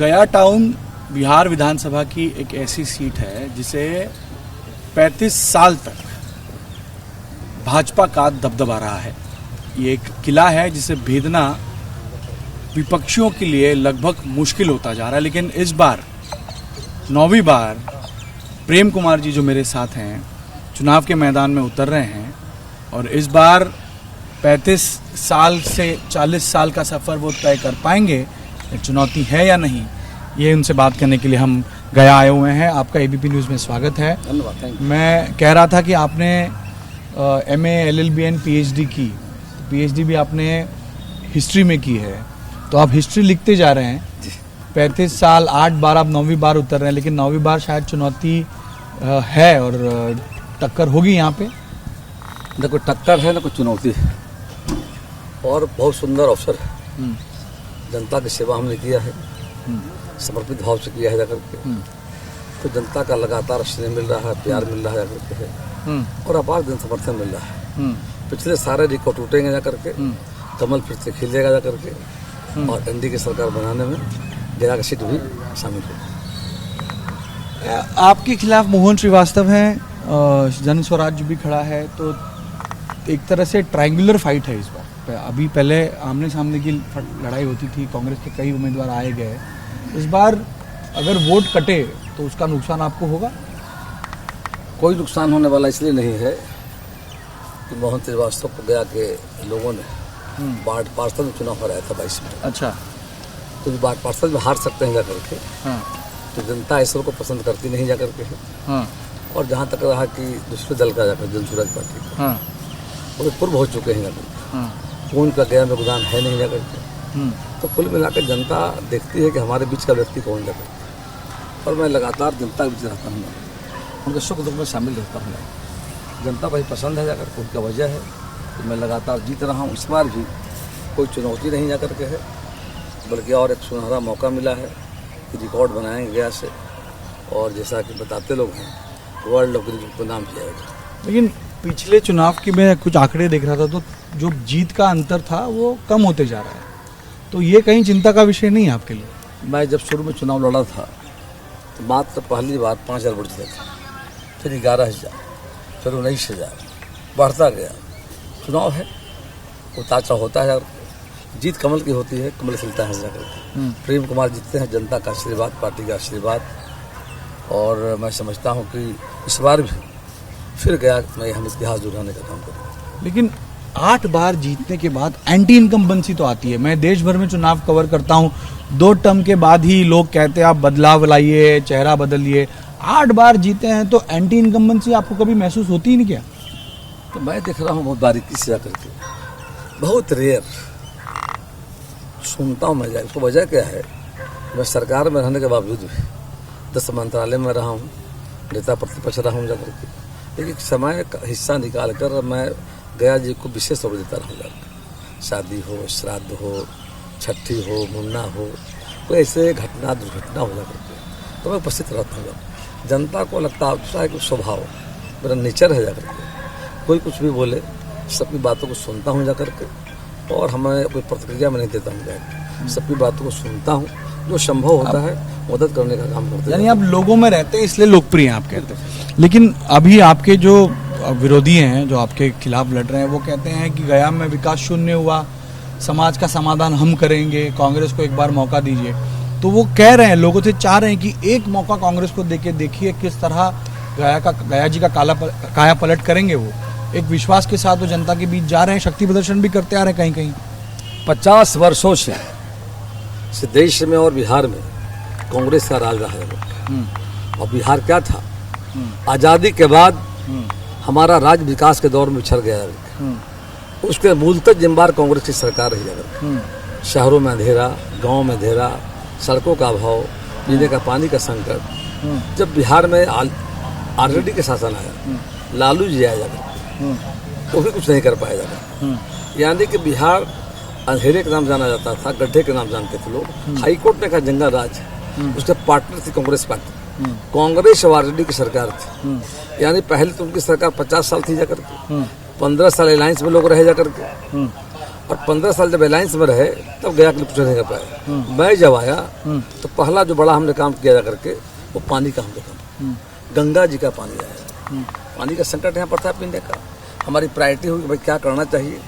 गया टाउन बिहार विधानसभा की एक ऐसी सीट है जिसे 35 साल तक भाजपा का दबदबा रहा है। ये एक किला है जिसे भेदना विपक्षियों के लिए लगभग मुश्किल होता जा रहा है। लेकिन इस बार 9वीं बार प्रेम कुमार जी जो मेरे साथ हैं चुनाव के मैदान में उतर रहे हैं और इस बार 35 साल से 40 साल का सफ़र वो तय कर पाएंगे, चुनौती है या नहीं, ये उनसे बात करने के लिए हम गया आए हुए हैं। आपका एबीपी न्यूज़ में स्वागत है। धन्यवाद। मैं कह रहा था कि आपने MA LLB एंड PhD की, PhD भी आपने हिस्ट्री में की है, तो आप हिस्ट्री लिखते जा रहे हैं। 35 साल 8 बार आप 9वीं बार उतर रहे हैं, लेकिन 9वीं बार शायद चुनौती है और टक्कर होगी यहाँ पे। न कोई टक्कर है न कोई चुनौती है और बहुत सुंदर अवसर है। जनता की सेवा हमने किया है, समर्पित भाव से किया है जाकर के, तो जनता का लगातार स्नेह मिल रहा है, प्यार मिल रहा है जाकर के और अपार जन समर्थन मिल रहा है। पिछले सारे रिकॉर्ड टूटेंगे जाकर के, कमल फिर से खिलेगा जाकर के और एनडीए की सरकार बनाने में गया की सीट भी शामिल होगी। आपके खिलाफ मोहन श्रीवास्तव हैं, जन स्वराज भी खड़ा है, तो एक तरह से ट्रायंगुलर फाइट है इस बार। अभी पहले आमने सामने की लड़ाई होती थी, कांग्रेस के कई उम्मीदवार आए गए। इस बार अगर वोट कटे तो उसका नुकसान आपको होगा? कोई नुकसान होने वाला इसलिए नहीं है कि मोहन श्रीवास्तव को गया के लोगों ने वार्ड पार्षद में चुनाव कराया था 22 में। अच्छा, तो वार्ड पार्षद में हार सकते हैं जाकर के। हाँ। तो जनता ऐसे को पसंद करती नहीं जाकर के है। हाँ। और जहाँ तक रहा कि दूसरे दल का जाकर जन स्वराज पार्टी का, हाँ। वो पूर्व हो चुके हैं जाकर के। हाँ। कौन का गया में योगदान है नहीं जाकर के। तो कुल मिलाकर जनता देखती है कि हमारे बीच का व्यक्ति कौन जाकर के। और मैं लगातार जनता के बीच रहता हूँ, उनके सुख दुख में शामिल रहता हूँ। जनता को ही पसंद है जाकर, उनका वजह है कि मैं लगातार जीत रहा हूँ। इस बार भी कोई चुनौती नहीं जाकर के है, बल्कि और एक सुनहरा मौका मिला है कि रिकॉर्ड बनाएंगे गया से, और जैसा कि बताते लोग हैं वर्ल्ड ऑफ ग्रीन को नाम किया जाएगा। लेकिन पिछले चुनाव की मैं कुछ आंकड़े देख रहा था, तो जो जीत का अंतर था वो कम होते जा रहा है, तो ये कहीं चिंता का विषय नहीं है आपके लिए? मैं जब शुरू में चुनाव लड़ा था तो मात्र पहली बार 5,000 वोट जीता था, फिर 11,000, फिर 19,000, बढ़ता गया। चुनाव है, उतार चढ़ाव होता है। जीत कमल की होती है, कमल खिलता है जाकर। प्रेम कुमार जीतते हैं, जनता का आशीर्वाद, पार्टी का आशीर्वाद। और मैं समझता हूँ कि इस बार भी फिर गया मैं हम इतिहास दोहराने का काम करूँ। लेकिन 8 बार जीतने के बाद एंटी इनकम्बेंसी तो आती है। मैं देश भर में चुनाव कवर करता हूँ, 2 टर्म के बाद ही लोग कहते हैं आप बदलाव लाइए, चेहरा बदलिए। 8 बार जीते हैं तो एंटी इनकम्बेंसी आपको कभी महसूस होती ही नहीं क्या? तो मैं देख रहा हूँ बहुत बारीकी से जाकर के, बहुत रेयर सुनता हूँ मैं जाए। उसको वजह क्या है? मैं सरकार में रहने के बावजूद भी 10 मंत्रालय में रहा हूँ, नेता प्रतिपक्ष रहा हूँ जाकर के, लेकिन समय का हिस्सा निकाल कर मैं गया जी को विशेष रूप देता रहूँगा। शादी हो, श्राद्ध हो, छठी हो, मुन्ना हो, कोई ऐसे घटना दुर्घटना हो जाकर के तो मैं उपस्थित रहता हूँ। जनता को लगता है कि स्वभाव मेरा नेचर है जाकर के, कोई कुछ भी बोले सबकी बातों को सुनता हूँ जाकर के, और हमें कोई प्रतिक्रिया में नहीं देता हूँ जाकर, सबकी बातों को सुनता हूँ, जो संभव होता है मदद करने का काम करते हैं। यानी आप लोगों में रहते हैं इसलिए लोकप्रिय हैं आप कहते हैं। लेकिन अभी आपके जो विरोधी हैं, जो आपके खिलाफ लड़ रहे हैं, वो कहते हैं कि गया में विकास शून्य हुआ, समाज का समाधान हम करेंगे, कांग्रेस को एक बार मौका दीजिए। तो वो कह रहे हैं, लोगों से चाह रहे हैं कि एक मौका कांग्रेस को देके देखिए किस तरह गया जी का काया पलट करेंगे। वो एक विश्वास के साथ वो जनता के बीच जा रहे हैं, शक्ति प्रदर्शन भी करते आ रहे हैं कहीं कहीं। 50 वर्षों से देश में और बिहार में कांग्रेस का राज रहा है। और बिहार क्या था? आज़ादी के बाद हमारा राज्य विकास के दौर में उछल गया। उसके मूलतः जिम्मेदार कांग्रेस की सरकार रही है। शहरों में अंधेरा, गांव में अंधेरा, सड़कों का अभाव, पीने का पानी का संकट। जब बिहार में आरजेडी के शासन आया, लालू जी आया जाकर, तो भी कुछ नहीं कर पाया जाता। यानी कि बिहार अंधेरे के नाम जाना जाता था, गड्ढे के नाम जानते थे लोग। हाई कोर्ट ने कहा जंगल राज, उसके पार्टनर थी कांग्रेस पार्टी। कांग्रेस और आरजेडी की सरकार थी। यानी पहले तो उनकी सरकार 50 साल थी जाकर के, 15 साल अलायंस में लोग रहे जाकर के, और 15 साल जब अलायंस में रहे तब गया के लिए कुछ नहीं कर पाया। मैं जब आया तो पहला जो बड़ा हमने काम किया जा करके वो पानी का हमने काम, गंगा जी का पानी आया। पानी का संकट यहाँ पर था पीने का। हमारी प्रायोरिटी हुई कि भाई क्या करना चाहिए,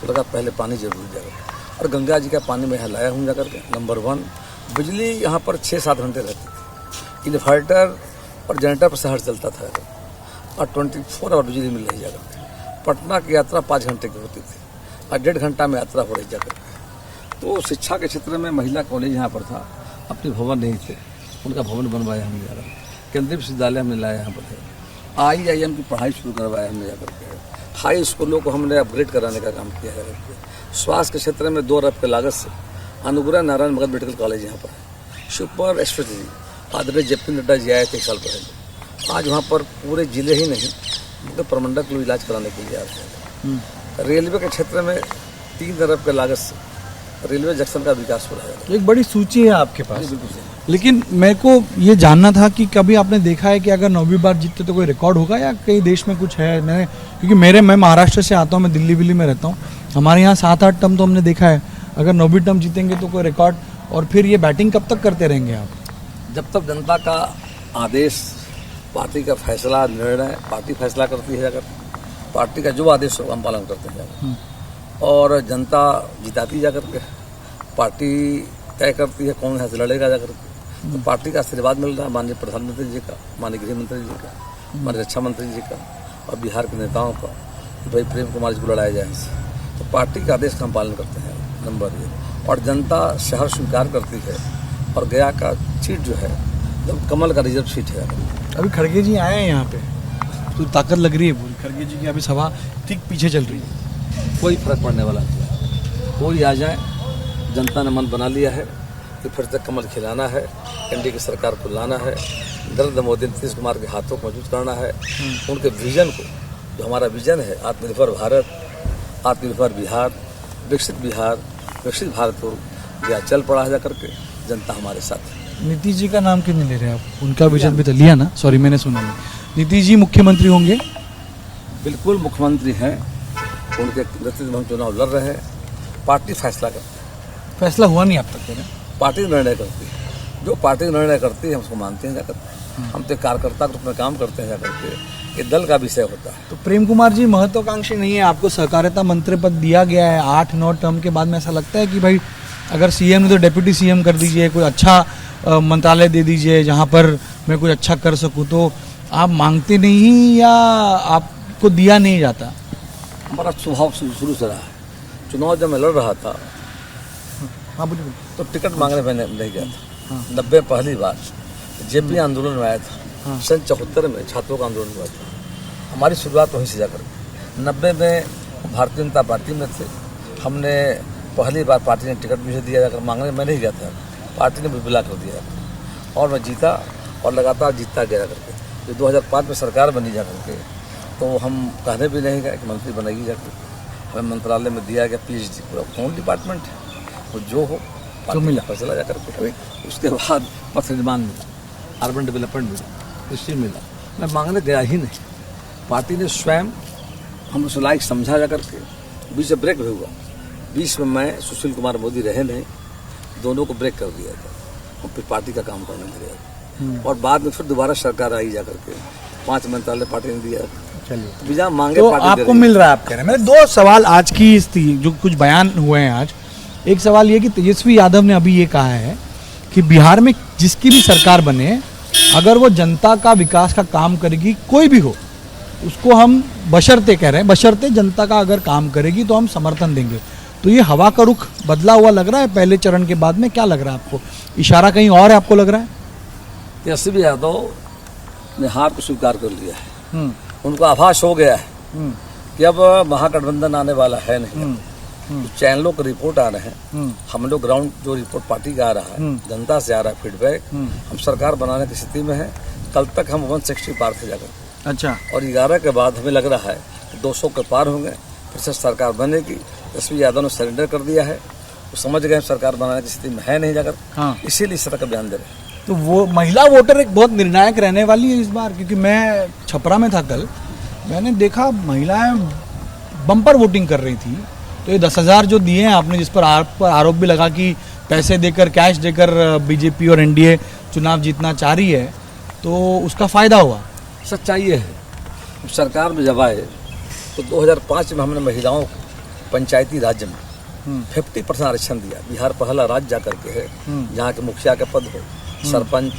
तो लगा पहले पानी जरूरी जाएगा, और गंगा जी का पानी मैं यहाँ लाया हूँ जाकर के। नंबर 1, बिजली यहाँ पर 6-7 घंटे रहती थी, इन्वर्टर और जनरेटर पर शहर चलता था, और 24 आवर बिजली मिल रही जाकर। पटना की यात्रा 5 घंटे की होती थी और 1.5 घंटा में यात्रा हो रही जाकर। तो शिक्षा के क्षेत्र में महिला कॉलेज यहाँ पर था, अपने भवन नहीं थे, उनका भवन बनवाया हमने जाकर। केंद्रीय विश्वविद्यालय हमने लाया यहाँ पर है। IIM की पढ़ाई शुरू करवाया हमने जाकर के। हाई स्कूलों को हमने अपग्रेड कराने का काम किया है। स्वास्थ्य के क्षेत्र में 2 अरब की लागत से अनुग्रह नारायण मगध मेडिकल कॉलेज यहाँ पर है। सुपर स्पेशलिटी आदरणीय JP नड्डा जी आए थे 1 साल पहले। आज वहाँ पर पूरे जिले ही नहीं मतलब प्रमंडल लोग इलाज कराने के लिए आते हैं। रेलवे के क्षेत्र में 3 अरब की लागत से रेलवे जंक्शन का विकास हो रहा है। एक बड़ी सूची है आपके पास। बिल्कुल सही। लेकिन मेरे को ये जानना था कि कभी आपने देखा है कि अगर 9वीं बार जीतते तो कोई रिकॉर्ड होगा, या कई देश में कुछ है? क्योंकि मैं महाराष्ट्र से आता हूँ, मैं दिल्ली में रहता हूँ, हमारे यहाँ 7-8 टर्म तो हमने देखा है। अगर 9वीं टर्म जीतेंगे तो कोई रिकॉर्ड, और फिर ये बैटिंग कब तक करते रहेंगे आप? जब तक जनता का आदेश, पार्टी का फैसला, निर्णय पार्टी फैसला करती है, अगर पार्टी का जो आदेश होगा हम पालन करते हैं जाकर, और जनता जिताती जाकर के, पार्टी तय करती है कौन यहाँ से लड़ेगा जाकर के। तो पार्टी का आशीर्वाद मिल रहा है माननीय प्रधानमंत्री जी का, माननीय गृह मंत्री जी का, माननीय रक्षा मंत्री जी का, और बिहार के नेताओं का, भाई प्रेम कुमार जी को लड़ाया जाए। तो पार्टी का आदेश का हम पालन करते हैं, नंबर 1। और जनता शहर स्वीकार करती है, और गया का सीट जो है जब कमल का रिजर्व सीट है। अभी खड़गे जी आए हैं यहाँ पे, तो ताकत लग रही है पूरी। खड़गे जी की अभी सभा ठीक पीछे चल रही है। कोई फर्क पड़ने वाला नहीं, कोई आ जाए, जनता ने मन बना लिया है कि फिर तक कमल खिलाना है, एनडीए की सरकार को लाना है, नरेंद्र मोदी, नीतीश कुमार के हाथों को मजबूत करना है। उनके विजन को, जो हमारा विजन है आत्मनिर्भर भारत, आत्मनिर्भर बिहार, विकसित भारत को यह चल पड़ा है जाकर के, जनता हमारे साथ है। नीतीश जी का नाम क्यों नहीं ले रहे आप? उनका विजन भी तो लिया ना, सॉरी मैंने सुना नहीं। नीतीश जी मुख्यमंत्री होंगे? बिल्कुल मुख्यमंत्री हैं, उनके नेतृत्व में हम चुनाव लड़ रहे हैं। पार्टी फैसला करती है, फैसला हुआ नहीं अब तक है? पार्टी निर्णय करती है, जो पार्टी निर्णय करती है हम उसको मानते हैं जाकर। हम तो कार्यकर्ता के रूप में काम करते हैं जाकर के, ये दल का विषय होता है। तो प्रेम कुमार जी महत्वाकांक्षी नहीं है? आपको सहकारिता मंत्री पद दिया गया है 8-9 टर्म के बाद में, ऐसा लगता है कि भाई अगर CM ने तो डेप्यूटी CM कर दीजिए, कोई अच्छा मंत्रालय दे दीजिए जहाँ पर मैं कुछ अच्छा कर सकूँ, तो आप मांगते नहीं या आपको दिया नहीं जाता? हमारा स्वभाव शुरू से रहा है। चुनाव जब मैं लड़ रहा था, हाँ बोलिए। तो टिकट मांगने में नहीं गया था। 90 पहली बार JP आंदोलन में आया था। सन 74 में छात्रों का आंदोलन हुआ था। हमारी शुरुआत वहीं से जाकर 90 में भारतीय जनता पार्टी में थे। हमने पहली बार पार्टी ने टिकट मुझे दिया, जाकर मांगने में नहीं गया था, पार्टी ने बुला कर दिया, और मैं जीता और लगातार जीतता गया करके। जो 2005 में सरकार बनी जाकर के, तो हम कहने भी नहीं गए कि मंत्री बनेगी जाकर। हमें मंत्रालय में दिया गया PhD, पूरा कौन डिपार्टमेंट है, वो जो हो तो मिला फैसला जाकर के। उसके बाद पथ निर्माण मिला, अर्बन डेवलपमेंट मिला, कृषि मिला। मैं मांगने गया ही नहीं, पार्टी ने स्वयं हम उसे लायक समझा जाकर के। बीच में ब्रेक भी हुआ, बीच में मैं सुशील कुमार मोदी रहे नहीं, दोनों को ब्रेक कर दिया था, और फिर पार्टी का काम करने लगे। और बाद में फिर दोबारा सरकार आई जाकर के, 5 मंत्रालय पार्टी ने दिया। चलिए बिना मांगे तो पार्टी आपको मिल रहा है, आप कह रहे हैं। मेरे 2 सवाल आज की जो कुछ बयान हुए हैं आज। एक सवाल ये कि तेजस्वी यादव ने अभी ये कहा है कि बिहार में जिसकी भी सरकार बने, अगर वो जनता का विकास का काम करेगी, कोई भी हो, उसको हम बशर्ते कह रहे हैं, बशर्ते जनता का अगर काम करेगी तो हम समर्थन देंगे। तो ये हवा का रुख बदला हुआ लग रहा है पहले चरण के बाद में, क्या लग रहा है आपको? इशारा कहीं और है, आपको लग रहा है? तेजस्वी यादव ने हार को स्वीकार कर लिया है। उनको आभास हो गया है कि अब महागठबंधन आने वाला है नहीं। तो चैनलों के रिपोर्ट आ रहे हैं, हम लोग ग्राउंड जो रिपोर्ट पार्टी का आ रहा है, जनता से आ रहा है फीडबैक, हम सरकार बनाने की स्थिति में है। कल तक हम 160 पार थे जाकर। अच्छा। और 11 के बाद हमें लग रहा है कि 200 के पार होंगे, फिर से सरकार बनेगी। तेजस्वी यादव ने सरेंडर कर दिया है, वो समझ गए सरकार बनाने की स्थिति में है नहीं जाकर। हाँ। इसीलिए इस तरह का बयान दे रहे हैं। तो वो महिला वोटर एक बहुत निर्णायक रहने वाली है इस बार, क्योंकि मैं छपरा में था कल, मैंने देखा महिलाएं बम्पर वोटिंग कर रही थी, तो ये 10,000 जो दिए हैं आपने, जिस पर आप पर आरोप भी लगा कि पैसे देकर, कैश देकर बीजेपी और एनडीए चुनाव जीतना चाह रही है, तो उसका फायदा हुआ? सच्चाई ये है, सरकार में जब आए तो 2005 में हमने महिलाओं को पंचायती राज्य में 50% आरक्षण दिया। बिहार पहला राज्य जा करके है जहाँ के मुखिया के पद हो, सरपंच,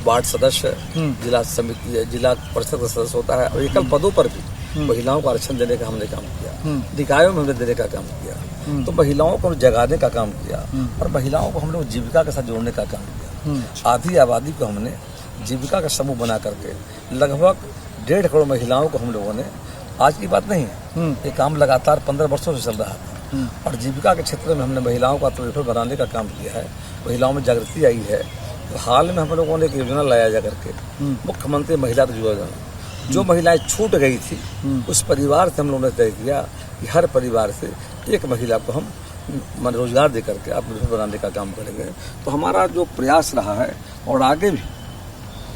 वार्ड सदस्य, जिला समिति, जिला परिषद का सदस्य होता है, और एकल पदों पर भी महिलाओं को आरक्षण देने का हमने काम किया। निकायों में हमने देने का काम किया। तो महिलाओं को जगाने का काम किया और महिलाओं को हम लोग जीविका के साथ जोड़ने का काम किया। आधी आबादी को हमने जीविका का समूह बना करके लगभग 1.5 करोड़ महिलाओं को हम लोगों ने, आज की बात नहीं है, ये काम लगातार 15 वर्षों से चल रहा था, और जीविका के क्षेत्र में हमने महिलाओं को आत्मनिर्भर बनाने का काम किया है। महिलाओं में जागृति आई है। तो हाल में हम लोगों ने एक योजना लाया जा करके, मुख्यमंत्री महिला योजना, जो महिलाएं छूट गई थी उस परिवार से हम लोगों ने तय किया कि हर परिवार से एक महिला को हम रोजगार दे करके आत्मनिर्भर बनाने का काम करेंगे। तो हमारा जो प्रयास रहा है, और आगे भी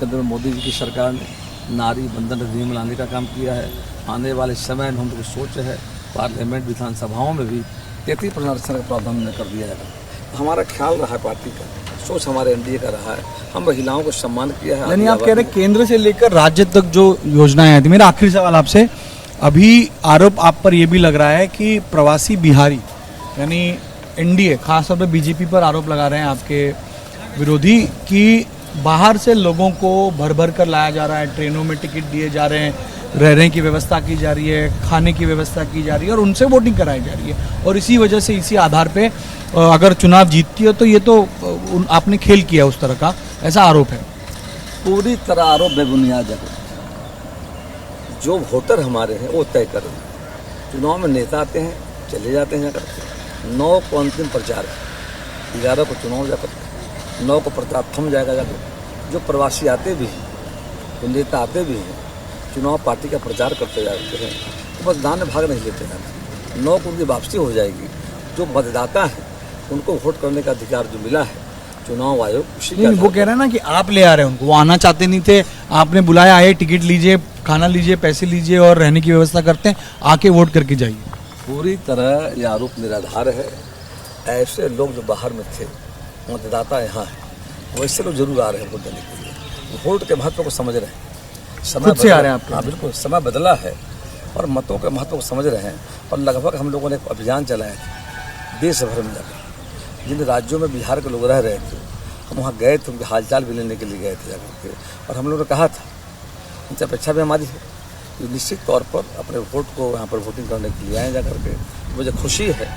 केंद्र में मोदी जी की सरकार ने नारी बंधन अधिनियम लाने का काम किया है। आने वाले समय में हम लोग सोच है पार्लियामेंट, विधानसभाओं में भी 33% आरक्षण का प्रावधान कर दिया जाएगा। तो हमारा ख्याल रहा है, पार्टी का सोच हमारे एनडीए का रहा है, हम महिलाओं को सम्मान किया है। यानी आप कह रहे हैं केंद्र से लेकर राज्य तक जो योजनाएं हैं। मेरा आखिरी सवाल आपसे, अभी आरोप आप पर यह भी लग रहा है कि प्रवासी बिहारी, यानी एनडीए खासतौर पर बीजेपी पर आरोप लगा रहे हैं आपके विरोधी कि बाहर से लोगों को भर भर कर लाया जा रहा है, ट्रेनों में टिकट दिए जा रहे हैं, रहने की व्यवस्था की जा रही है, खाने की व्यवस्था की जा रही है, और उनसे वोटिंग कराई जा रही है, और इसी वजह से, इसी आधार पे अगर चुनाव जीतती है तो ये तो आपने खेल किया उस तरह का, ऐसा आरोप है। पूरी तरह आरोप बेबुनियाद है। जो वोटर हमारे हैं वो तय करें। चुनाव में नेता आते हैं, चले जाते हैं, जाकर 9 को अंतिम प्रचार है, 11 को चुनाव जाकर, 9 को प्रचार थम जाएगा जाकर। जो प्रवासी आते भी हैं, जो नेता आते भी हैं, चुनाव पार्टी का प्रचार करते जाते हैं, तो मतदान में भाग नहीं लेते हैं। 9 को उनकी वापसी हो जाएगी। जो मतदाता है उनको वोट करने का अधिकार जो मिला है चुनाव आयोग उसी का। वो कह रहे हैं ना कि आप ले आ रहे हैं उनको, वो आना चाहते नहीं थे, आपने बुलाया, आए, टिकट लीजिए, खाना लीजिए, पैसे लीजिए और रहने की व्यवस्था करते हैं, आके वोट करके जाइए। पूरी तरह यह आरोप निराधार है। ऐसे लोग जो बाहर में थे, मतदाता यहाँ है, वैसे लोग जरूर आ रहे हैं वोट देने के लिए। वोट के महत्व को समझ रहे हैं, समय से आ रहे हैं आप? हाँ बिल्कुल, समय बदला है और मतों के महत्व को समझ रहे हैं। और लगभग हम लोगों ने एक अभियान चलाया था देश भर में जाकर, जिन राज्यों में बिहार के लोग रह रहे थे, हम वहाँ गए थे, उनके हालचाल भी लेने के लिए गए थे जाकर के, और हम लोगों ने कहा था, उनसे अपेक्षा भी हमारी है कि निश्चित तौर पर अपने वोट को यहाँ पर वोटिंग करने के लिए आए जाकर के। मुझे खुशी है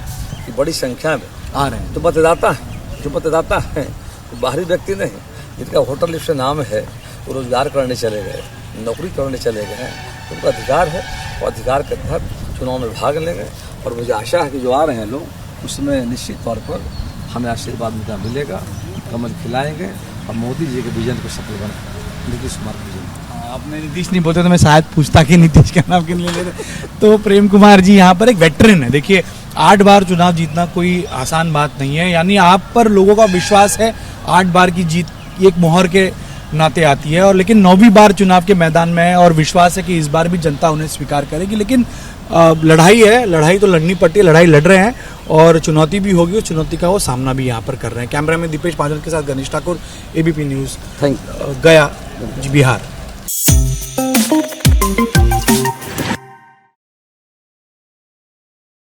कि बड़ी संख्या में आ रहे हैं। जो मतदाता हैं वो बाहरी व्यक्ति नहीं, जिनका वोटर लिस्ट से नाम है, वो रोजगार करने चले गए, नौकरी करने चले गए हैं, तो उनका अधिकार है, और अधिकार के तहत चुनाव में भाग लेंगे। और मुझे आशा है कि जो आ रहे हैं लोग, उसमें निश्चित तौर पर हमें आशीर्वाद उनका मिलेगा, कमल खिलाएंगे और मोदी जी के विजन को सफल बनाएंगे। नीतीश कुमार विजन। आपने नीतीश नहीं बोलते तो मैं शायद पूछता कि नीतीश का नाम क्यों ले लेते। तो प्रेम कुमार जी यहाँ पर एक वेटरन है। देखिए 8 बार चुनाव जीतना कोई आसान बात नहीं है, यानी आप पर लोगों का विश्वास है। 8 बार की जीत एक मोहर के नाते आती है, और लेकिन 9वीं बार चुनाव के मैदान में है, और विश्वास है कि इस बार भी जनता उन्हें स्वीकार करेगी। लेकिन लड़ाई है, लड़ाई तो लड़नी पड़ती है, लड़ाई लड़ रहे हैं, और चुनौती भी होगी, उस चुनौती का वो सामना भी यहाँ पर कर रहे हैं। कैमरा में दीपेश पांचल के साथ Ganesh Thakur, ABP news, thank you. गया, बिहार।